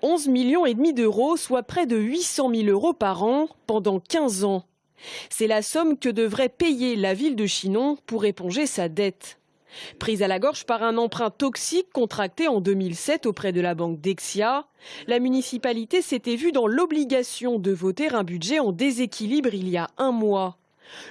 11,5 millions d'euros, soit près de 800 000 euros par an pendant 15 ans. C'est la somme que devrait payer la ville de Chinon pour éponger sa dette. Prise à la gorge par un emprunt toxique contracté en 2007 auprès de la banque Dexia, la municipalité s'était vue dans l'obligation de voter un budget en déséquilibre il y a un mois.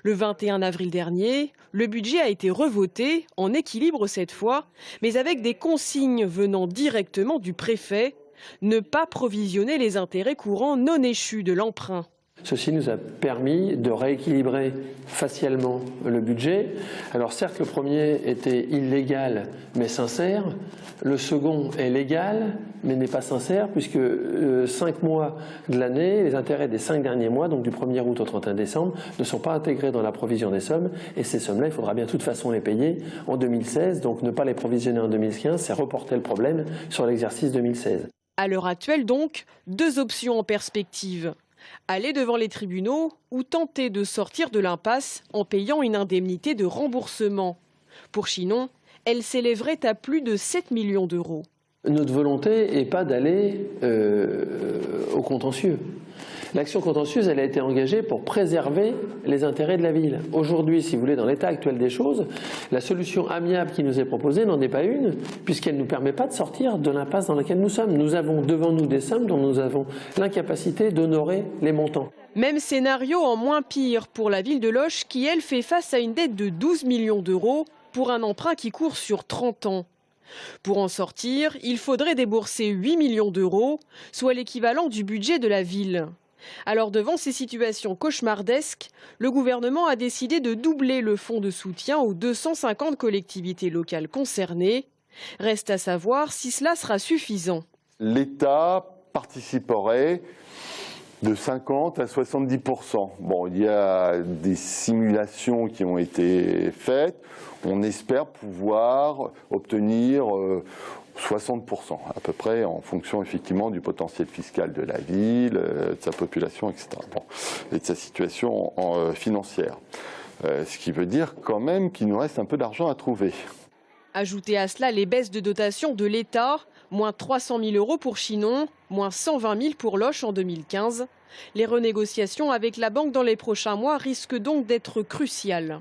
Le 21 avril dernier, le budget a été revoté, en équilibre cette fois, mais avec des consignes venant directement du préfet, ne pas provisionner les intérêts courants non échus de l'emprunt. Ceci nous a permis de rééquilibrer facialement le budget. Alors certes, le premier était illégal mais sincère. Le second est légal mais n'est pas sincère puisque 5 mois de l'année, les intérêts des 5 derniers mois, donc du 1er août au 31 décembre, ne sont pas intégrés dans la provision des sommes. Et ces sommes-là, il faudra bien de toute façon les payer en 2016. Donc ne pas les provisionner en 2015, c'est reporter le problème sur l'exercice 2016. À l'heure actuelle donc, 2 options en perspective. Aller devant les tribunaux ou tenter de sortir de l'impasse en payant une indemnité de remboursement. Pour Chinon, elle s'élèverait à plus de 7 millions d'euros. Notre volonté n'est pas d'aller au contentieux. L'action contentieuse, elle a été engagée pour préserver les intérêts de la ville. Aujourd'hui, si vous voulez, dans l'état actuel des choses, la solution amiable qui nous est proposée n'en est pas une, puisqu'elle ne nous permet pas de sortir de l'impasse dans laquelle nous sommes. Nous avons devant nous des sommes dont nous avons l'incapacité d'honorer les montants. Même scénario en moins pire pour la ville de Loches qui, elle, fait face à une dette de 12 millions d'euros pour un emprunt qui court sur 30 ans. Pour en sortir, il faudrait débourser 8 millions d'euros, soit l'équivalent du budget de la ville. Alors devant ces situations cauchemardesques, le gouvernement a décidé de doubler le fonds de soutien aux 250 collectivités locales concernées. Reste à savoir si cela sera suffisant. L'État participerait de 50 à 70%. Bon, il y a des simulations qui ont été faites. On espère pouvoir obtenir 60% à peu près en fonction effectivement du potentiel fiscal de la ville, de sa population, etc. Bon, et de sa situation financière. Ce qui veut dire quand même qu'il nous reste un peu d'argent à trouver. Ajoutez à cela les baisses de dotation de l'État, moins 300 000 euros pour Chinon, moins 120 000 pour Loches en 2015. Les renégociations avec la banque dans les prochains mois risquent donc d'être cruciales.